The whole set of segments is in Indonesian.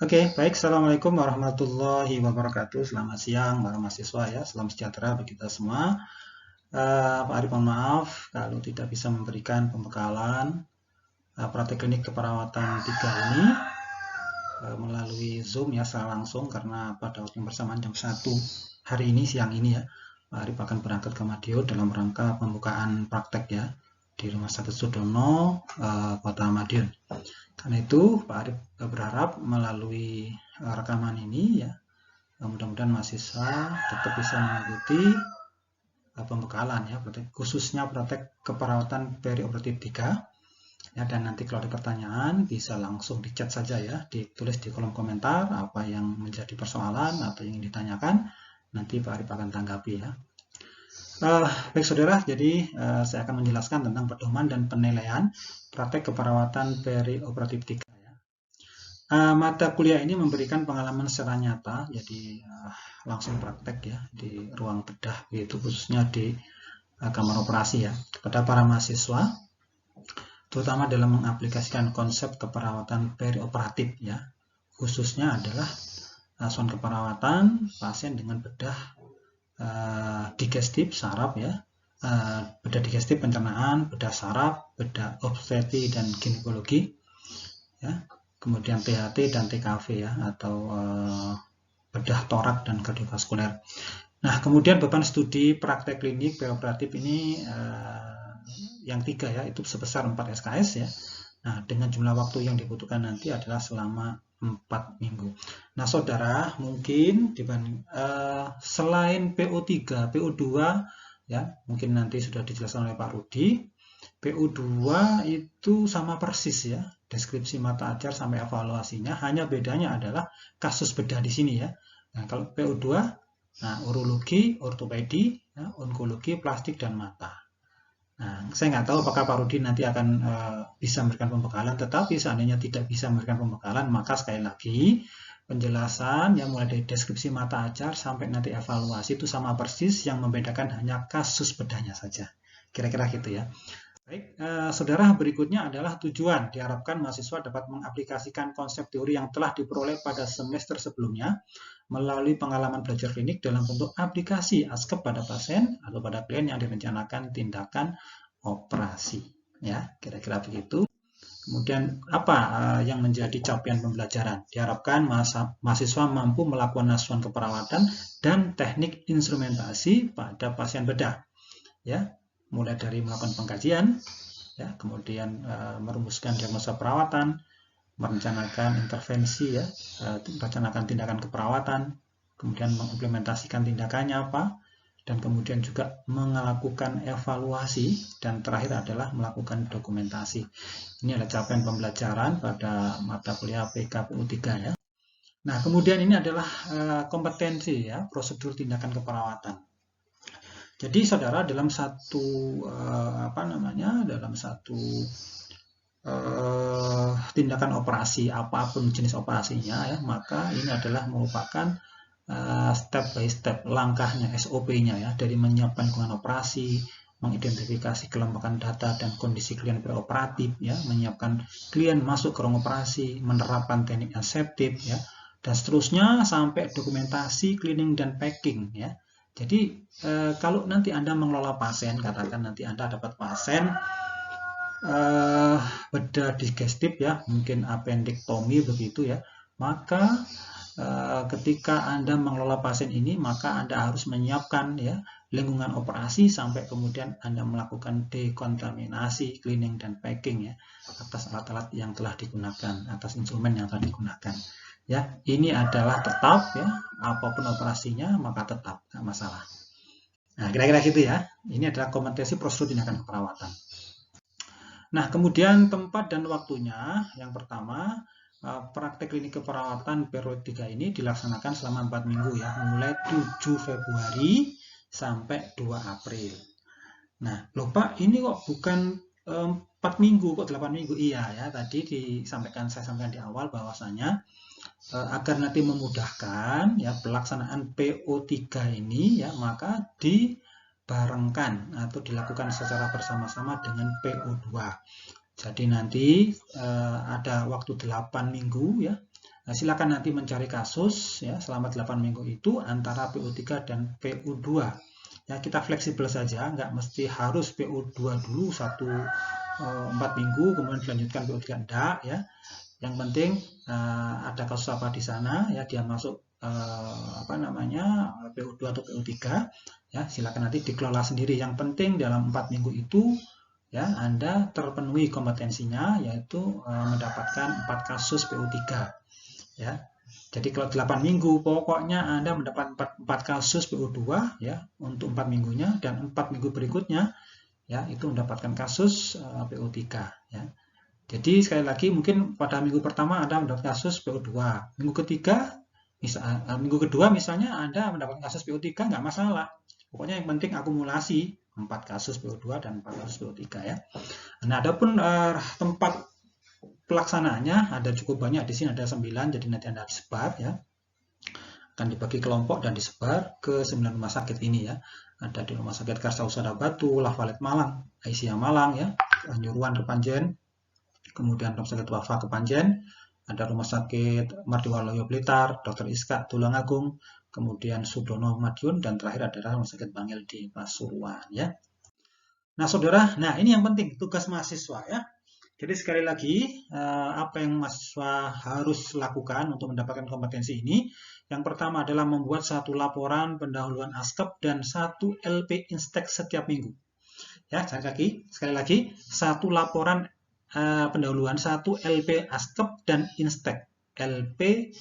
Oke, baik. Assalamualaikum warahmatullahi wabarakatuh. Selamat siang para mahasiswa ya. Salam sejahtera bagi kita semua. Pak Arif, mohon maaf kalau tidak bisa memberikan pembekalan praktek klinik keperawatan 3 ini melalui Zoom ya secara langsung karena pada waktu yang bersamaan jam 1 hari ini, siang ini ya, Pak Arif akan berangkat ke Madiun dalam rangka pembukaan praktek ya di Rumah Sakit Sudono, Kota Madiun. Karena itu Pak Arif berharap melalui rekaman ini ya, mudah-mudahan mahasiswa tetap bisa mengikuti pembekalan ya, khususnya praktek keperawatan perioperatif 3 ya, dan nanti kalau ada pertanyaan bisa langsung di chat saja ya, ditulis di kolom komentar apa yang menjadi persoalan atau yang ingin ditanyakan, nanti Pak Arif akan tanggapi ya. Baik saudara, jadi saya akan menjelaskan tentang pedoman dan penilaian praktek keperawatan perioperatif 3 ya. Mata kuliah ini memberikan pengalaman secara nyata, jadi langsung praktek ya di ruang bedah, yaitu khususnya di kamar operasi ya, kepada para mahasiswa, terutama dalam mengaplikasikan konsep keperawatan perioperatif ya, khususnya adalah asuhan keperawatan pasien dengan bedah digestif saraf ya, bedah digestif pencernaan, bedah saraf, bedah obstetri dan ginekologi ya, kemudian THT dan TKV ya, atau bedah torak dan kardiovaskuler. Nah, kemudian beban studi praktek klinik perioperatif ini yang 3 ya, itu sebesar 4 SKS ya. Nah, dengan jumlah waktu yang dibutuhkan nanti adalah selama 4 minggu. Nah, saudara, mungkin dibanding selain PO3, PO2 ya, mungkin nanti sudah dijelaskan oleh Pak Rudi. PO2 itu sama persis ya, deskripsi mata ajar sampai evaluasinya, hanya bedanya adalah kasus bedah di sini ya. Nah, kalau PO2, nah urologi, ortopedi, ya, onkologi, plastik dan mata. Nah, saya nggak tahu apakah Pak Rudi nanti akan bisa memberikan pembekalan, tetapi seandainya tidak bisa memberikan pembekalan, maka sekali lagi penjelasan yang mulai dari deskripsi mata ajar sampai nanti evaluasi itu sama persis, yang membedakan hanya kasus bedahnya saja. Kira-kira gitu ya. Baik, saudara, berikutnya adalah tujuan. Diharapkan mahasiswa dapat mengaplikasikan konsep teori yang telah diperoleh pada semester sebelumnya melalui pengalaman belajar klinik dalam bentuk aplikasi ASKEP pada pasien atau pada klien yang direncanakan tindakan operasi. Ya, kira-kira begitu. Kemudian apa yang menjadi capaian pembelajaran? Diharapkan mahasiswa mampu melakukan asuhan keperawatan dan teknik instrumentasi pada pasien bedah. Ya, mulai dari melakukan pengkajian, ya, kemudian merumuskan diagnosa perawatan, merencanakan intervensi ya, merencanakan tindakan keperawatan, kemudian mengimplementasikan tindakannya apa, dan kemudian juga melakukan evaluasi, dan terakhir adalah melakukan dokumentasi. Ini adalah capaian pembelajaran pada mata kuliah PKPU 3 ya. Nah, kemudian ini adalah kompetensi ya, prosedur tindakan keperawatan. Jadi saudara, dalam satu tindakan operasi apapun jenis operasinya ya, maka ini adalah merupakan step by step langkahnya, SOP-nya ya, dari menyiapkan lingkungan operasi, mengidentifikasi kelembagaan data dan kondisi klien preoperatif ya, menyiapkan klien masuk ke ruang operasi, menerapkan teknik aseptif ya, dan seterusnya sampai dokumentasi, cleaning dan packing ya. Jadi kalau nanti Anda mengelola pasien, katakan nanti Anda dapat pasien bedah digestif ya, mungkin appendektomi begitu ya, maka ketika Anda mengelola pasien ini, maka Anda harus menyiapkan ya lingkungan operasi sampai kemudian Anda melakukan dekontaminasi, cleaning dan packing ya, atas alat-alat yang telah digunakan, atas instrumen yang telah digunakan. Ya, ini adalah tetap ya, apapun operasinya maka tetap, nggak masalah. Nah, kira-kira gitu ya. Ini adalah kompetensi prosedur tindakan keperawatan. Nah, kemudian tempat dan waktunya. Yang pertama, praktek klinik keperawatan periode 3 ini dilaksanakan selama 4 minggu ya, mulai 7 Februari sampai 2 April. Nah, loh Pak, ini kok bukan 4 minggu, kok 8 minggu? Iya ya, tadi saya sampaikan di awal bahwasanya agar nanti memudahkan ya pelaksanaan PO3 ini ya, maka dibarengkan atau dilakukan secara bersama-sama dengan PO2. Jadi nanti ada waktu 8 minggu ya. Nah, silakan nanti mencari kasus ya selama 8 minggu itu antara PU3 dan PU2. Ya, kita fleksibel saja, nggak mesti harus PU2 dulu 4 minggu kemudian dilanjutkan PU3, enggak ya. Yang penting ada kasus apa di sana ya, dia masuk PU2 atau PU3 ya, silakan nanti dikelola sendiri. Yang penting dalam 4 minggu itu ya Anda terpenuhi kompetensinya, yaitu mendapatkan 4 kasus PU3 ya. Jadi kalau 8 minggu pokoknya Anda mendapat 4 kasus PU2 ya untuk 4 minggunya, dan 4 minggu berikutnya ya itu mendapatkan kasus PU3 ya. Jadi sekali lagi mungkin pada minggu pertama Anda mendapat kasus PU2, minggu kedua misalnya Anda mendapat kasus PU3, nggak masalah. Pokoknya yang penting akumulasi 4 kasus PU2 dan 4 kasus PU3 ya. Nah, adapun tempat pelaksanaannya ada cukup banyak di sini, ada 9, jadi nanti Anda disebar ya. Akan dibagi kelompok dan disebar ke 9 rumah sakit ini ya. Ada di Rumah Sakit Karsausada Batu, Lavalet Malang, Aisyah Malang ya, Nyuruan Kepanjen, kemudian Rumah Sakit Wafa Kepanjen, ada Rumah Sakit Mardiwaloyo Blitar, Dr. Iska Tulungagung, kemudian Sudono Madiun, dan terakhir adalah Rumah Sakit Bangil di Pasuruan ya. Nah saudara, nah ini yang penting, tugas mahasiswa ya. Jadi sekali lagi, apa yang mahasiswa harus lakukan untuk mendapatkan kompetensi ini? Yang pertama adalah membuat 1 laporan pendahuluan ASKEP dan 1 LP Instek setiap minggu. Ya, sekali lagi, 1 laporan pendahuluan, 1 LP ASKEP dan Instek. LP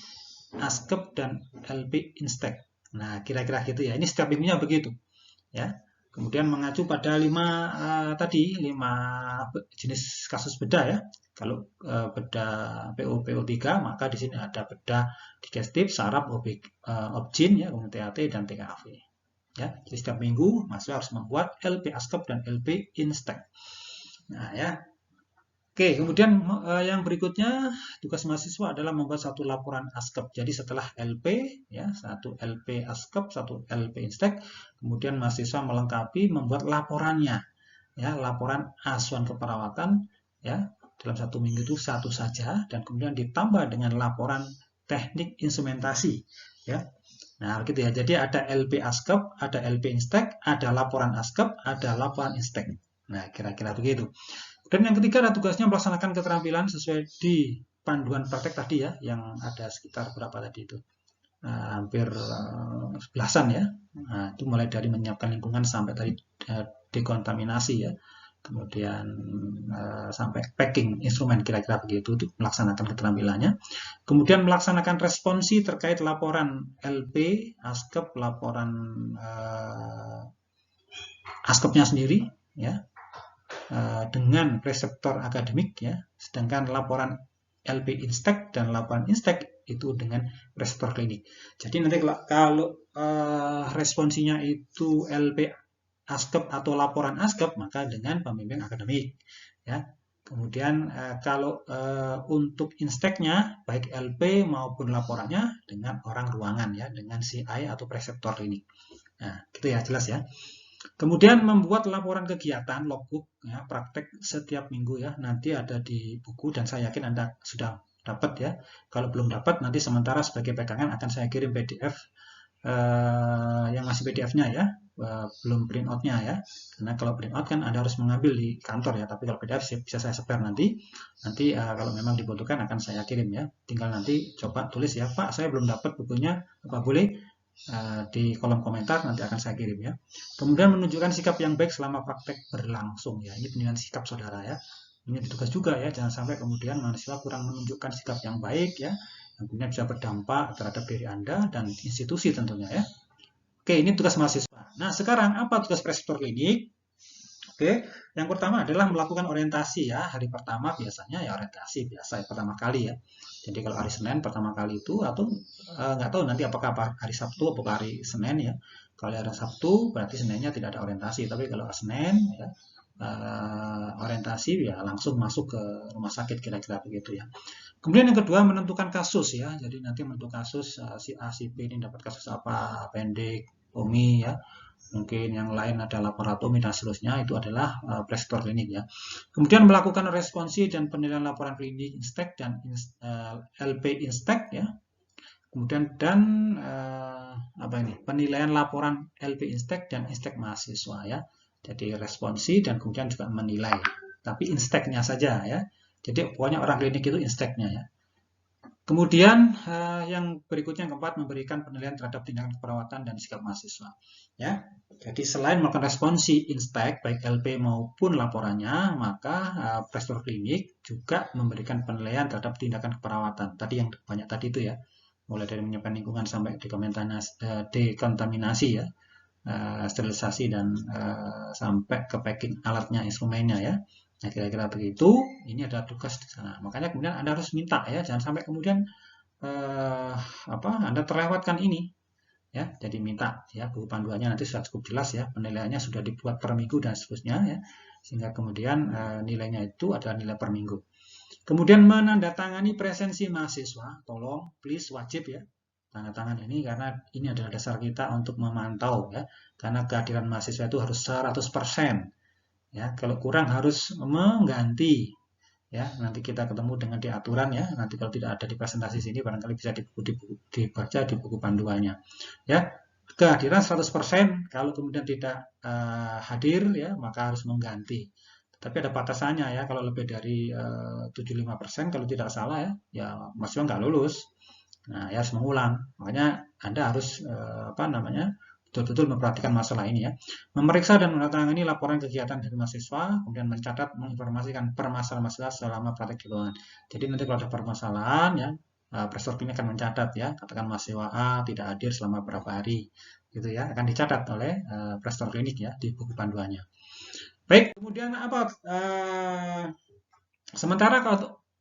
ASKEP dan LP Instek. Nah, kira-kira gitu ya. Ini setiap minggunya begitu. Ya. Kemudian mengacu pada 5 jenis kasus bedah ya. Kalau bedah PU3, maka di sini ada bedah digestif, saraf, objin ya, kemudian TAT dan TKV. Ya, jadi setiap minggu mahasiswa harus membuat LP ASKEP dan LP Instek. Nah, ya. Oke, kemudian yang berikutnya tugas mahasiswa adalah membuat 1 laporan ASKEP. Jadi setelah LP ya, 1 LP ASKEP, 1 LP Instek, kemudian mahasiswa melengkapi membuat laporannya. Ya, laporan asuhan keperawatan ya, dalam 1 minggu itu 1 saja, dan kemudian ditambah dengan laporan teknik instrumentasi ya. Nah, gitu ya. Jadi ada LP ASKEP, ada LP Instek, ada laporan ASKEP, ada laporan Instek. Nah, kira-kira begitu. Dan yang ketiga adalah tugasnya melaksanakan keterampilan sesuai di panduan praktek tadi ya, yang ada sekitar berapa tadi itu, hampir belasan ya. Nah, itu mulai dari menyiapkan lingkungan sampai tadi dekontaminasi ya, kemudian sampai packing instrumen, kira-kira begitu untuk melaksanakan keterampilannya. Kemudian melaksanakan responsi terkait laporan LP, ASKEP, laporan ASKEP-nya sendiri ya, dengan preseptor akademik ya, sedangkan laporan LP Instek dan laporan Instek itu dengan preseptor klinik. Jadi nanti kalau responsinya itu LP ASKEP atau laporan ASKEP, maka dengan pembimbing akademik ya. Kemudian kalau untuk Insteknya baik LP maupun laporannya dengan orang ruangan ya, dengan CI atau preseptor klinik. Nah, gitu ya, jelas ya. Kemudian membuat laporan kegiatan logbook ya, praktek setiap minggu ya, nanti ada di buku dan saya yakin Anda sudah dapat ya. Kalau belum dapat, nanti sementara sebagai pegangan akan saya kirim PDF yang masih PDF-nya ya, belum print out-nya ya. Karena kalau print out kan Anda harus mengambil di kantor ya, tapi kalau PDF bisa saya share nanti. Nanti kalau memang dibutuhkan akan saya kirim ya. Tinggal nanti coba tulis ya, Pak, saya belum dapat bukunya, apa boleh? Di kolom komentar nanti akan saya kirim ya. Kemudian menunjukkan sikap yang baik selama praktek berlangsung ya. Ini penilaian sikap saudara ya. Ini tugas juga ya, jangan sampai kemudian mahasiswa kurang menunjukkan sikap yang baik ya, yang kemudian bisa berdampak terhadap diri Anda dan institusi tentunya ya. Oke, ini tugas mahasiswa. Nah, sekarang apa tugas preseptor klinik? Oke, yang pertama adalah melakukan orientasi ya. Hari pertama biasanya ya orientasi biasa ya, pertama kali ya. Jadi kalau hari Senin pertama kali itu, atau nggak tahu nanti apakah hari Sabtu atau hari Senin ya. Kalau hari Sabtu berarti Seninnya tidak ada orientasi, tapi kalau Senin ya orientasi ya langsung masuk ke rumah sakit, kira-kira begitu ya. Kemudian yang kedua menentukan kasus ya. Jadi nanti menentukan kasus si A si B ini dapat kasus apa, pendek otomi ya, mungkin yang lain ada laboratomi dan seterusnya, itu adalah presektor klinik ya. Kemudian melakukan responsi dan penilaian laporan klinik instek dan LP instek ya. Kemudian dan penilaian laporan LP instek dan instek mahasiswa ya. Jadi responsi dan kemudian juga menilai. Tapi insteknya saja ya. Jadi pokoknya orang klinik itu insteknya ya. Kemudian yang berikutnya yang keempat, memberikan penilaian terhadap tindakan keperawatan dan sikap mahasiswa. Ya, jadi selain melakukan responsi instek baik LP maupun laporannya, maka presektor klinik juga memberikan penilaian terhadap tindakan keperawatan. Tadi yang banyak tadi itu ya, mulai dari menyiapkan lingkungan sampai dekontaminasi ya, sterilisasi dan sampai ke packing alatnya, instrumennya ya. Nah, kira-kira begitu, ini adalah tugas di sana. Makanya kemudian Anda harus minta ya, jangan sampai kemudian Anda terlewatkan ini. Ya, jadi minta ya, buku panduannya nanti sudah cukup jelas ya, penilaiannya sudah dibuat per minggu dan seterusnya ya. Sehingga kemudian nilainya itu adalah nilai per minggu. Kemudian menandatangani presensi mahasiswa, tolong please wajib ya. Tanda tangan ini karena ini adalah dasar kita untuk memantau ya. Karena kehadiran mahasiswa itu harus 100%. Ya, kalau kurang harus mengganti ya. Nanti kita ketemu dengan di aturan ya. Nanti kalau tidak ada di presentasi sini barangkali bisa dibaca di buku panduannya. Ya, kehadiran 100%, kalau kemudian tidak hadir ya, maka harus mengganti. Tapi ada batasannya ya. Kalau lebih dari 75% kalau tidak salah ya mahasiswa nggak lulus. Nah, ya harus mengulang. Makanya Anda harus betul-betul memperhatikan masalah ini ya. Memeriksa dan menandatangani laporan kegiatan dari mahasiswa, kemudian mencatat, menginformasikan permasalahan mahasiswa selama praktek di ruangan. Jadi nanti kalau ada permasalahan ya, presektor klinik akan mencatat ya, katakan mahasiswa A tidak hadir selama berapa hari, gitu ya, akan dicatat oleh presektor klinik ya di buku panduannya. Baik, kemudian apa? Sementara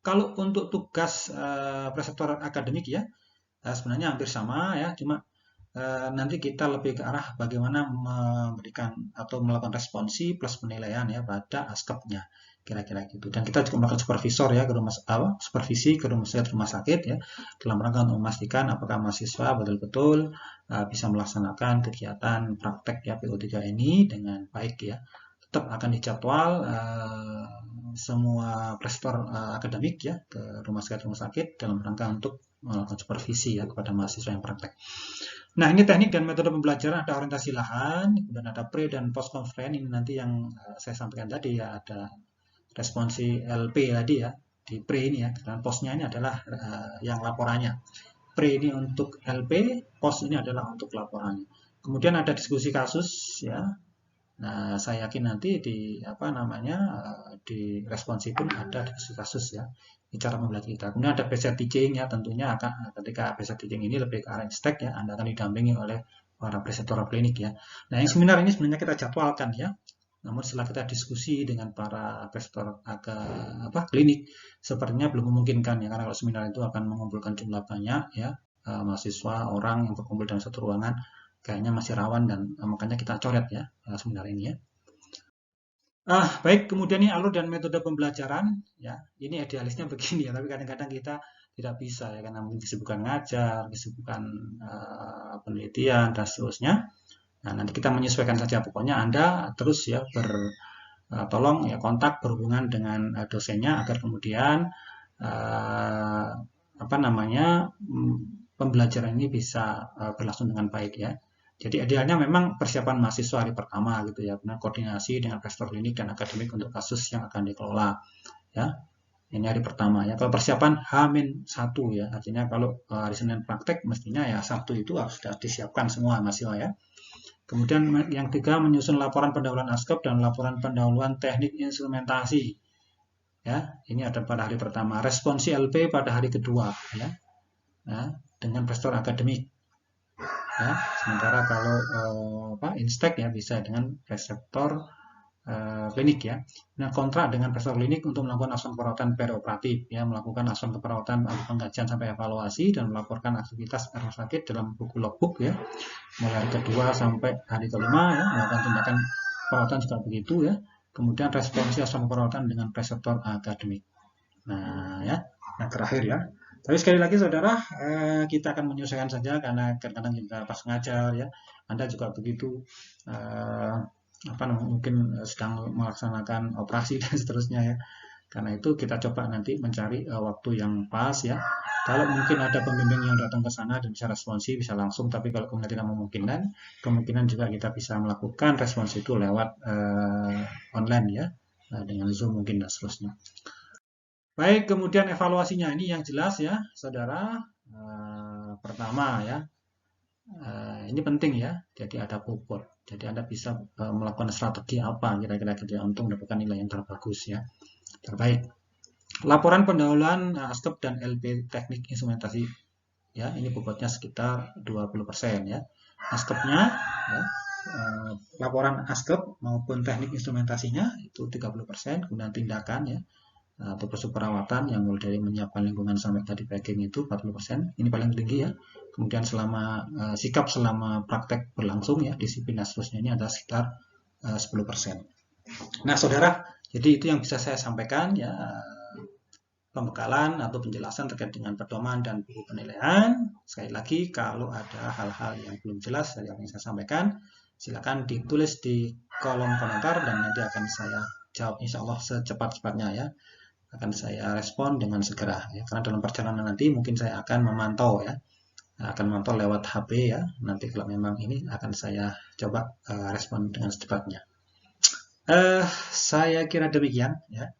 kalau untuk tugas presektor akademik ya, sebenarnya hampir sama ya, cuma nanti kita lebih ke arah bagaimana memberikan atau melakukan responsi plus penilaian ya pada askepnya, kira-kira gitu. Dan kita juga melakukan supervisor ya, supervisi ke rumah sakit ya, dalam rangka untuk memastikan apakah mahasiswa betul-betul bisa melaksanakan kegiatan praktek ya PO3 ini dengan baik ya. Tetap akan dijadwal semua presektor akademik ya ke rumah sakit dalam rangka untuk melakukan supervisi ya kepada mahasiswa yang praktek. Nah, ini teknik dan metode pembelajaran, ada orientasi lahan, kemudian ada pre dan post conference. Ini nanti yang saya sampaikan tadi ya, ada responsi LP tadi ya, di pre ini ya, dan postnya ini adalah yang laporannya. Pre ini untuk LP, post ini adalah untuk laporannya. Kemudian ada diskusi kasus ya. Nah, saya yakin nanti di di responsi pun ada diskusi kasus ya. Ini cara membelajar kita. Kemudian ada basic teaching ya, tentunya akan ketika basic teaching ini lebih ke arah instek ya, Anda akan didampingi oleh para presektor klinik ya. Nah, yang seminar ini sebenarnya kita jadwalkan ya. Namun setelah kita diskusi dengan para presektor klinik, sepertinya belum memungkinkan ya, karena kalau seminar itu akan mengumpulkan jumlah banyak ya, mahasiswa, orang yang berkumpul dalam satu ruangan, kayaknya masih rawan dan makanya kita coret ya seminar ini ya. Baik, kemudian ini alur dan metode pembelajaran ya. Ini idealisnya begini ya, tapi kadang-kadang kita tidak bisa ya, karena mungkin kesibukan ngajar, kesibukan penelitian dan seterusnya. Nah, nanti kita menyesuaikan saja, pokoknya Anda terus ya tolong ya kontak berhubungan dengan dosennya agar kemudian pembelajaran ini bisa berlangsung dengan baik ya. Jadi idealnya memang persiapan mahasiswa hari pertama gitu ya, benar koordinasi dengan presektor klinik dan akademik untuk kasus yang akan dikelola ya. Ini hari pertama ya. Kalau persiapan H-1 ya, artinya kalau hari Senin praktek mestinya ya Sabtu itu harus sudah disiapkan semua mahasiswa ya. Kemudian yang ketiga, menyusun laporan pendahuluan askep dan laporan pendahuluan teknik instrumentasi ya. Ini ada pada hari pertama. Responsi LP pada hari kedua ya, dengan presektor akademik. Ya, sementara kalau instek ya bisa dengan presektor klinik ya. Nah, kontrak dengan presektor klinik untuk melakukan asuhan keperawatan perioperatif ya, melakukan asuhan keperawatan pengkajian sampai evaluasi dan melaporkan aktivitas rumah sakit dalam buku logbook ya, mulai hari kedua sampai hari kelima ya, melakukan tindakan perawatan juga begitu ya. Kemudian responsi asuhan keperawatan dengan presektor akademik. Nah ya, yang terakhir ya, Tapi sekali lagi saudara, kita akan menyesuaikan saja karena kadang-kadang kita pas ngajar ya, Anda juga begitu, mungkin sedang melaksanakan operasi dan seterusnya ya. Karena itu kita coba nanti mencari waktu yang pas ya. Kalau mungkin ada pembimbing yang datang ke sana dan bisa responsif, bisa langsung. Tapi kalau kemudian tidak memungkinkan, kemungkinan juga kita bisa melakukan respons itu lewat online ya, dengan Zoom mungkin dan seterusnya. Baik, kemudian evaluasinya ini yang jelas ya, saudara. Pertama ya, ini penting ya. Jadi ada bobot. Jadi Anda bisa melakukan strategi apa kira-kira untuk mendapatkan nilai yang terbagus ya, terbaik. Laporan pendahuluan ASKEP dan LP teknik instrumentasi ya, ini bobotnya sekitar 20% ya. ASKEP-nya ya, laporan ASKEP maupun teknik instrumentasinya itu 30%, kemudian tindakan ya atau proses perawatan yang mulai dari menyiapkan lingkungan sampai tadi packing itu 40%, ini paling tinggi ya. Kemudian selama sikap selama praktek berlangsung ya, disiplin dan seterusnya ini ada sekitar 10%. Nah saudara, jadi itu yang bisa saya sampaikan ya, pembekalan atau penjelasan terkait dengan pedoman dan buku penilaian. Sekali lagi, kalau ada hal-hal yang belum jelas dari apa yang saya sampaikan, silakan ditulis di kolom komentar dan nanti akan saya jawab insya Allah secepat-cepatnya ya. Akan saya respon dengan segera ya. Karena dalam perjalanan nanti mungkin saya akan memantau ya. Akan memantau lewat HP ya. Nanti kalau memang ini akan saya coba respon dengan secepatnya. Saya kira demikian ya.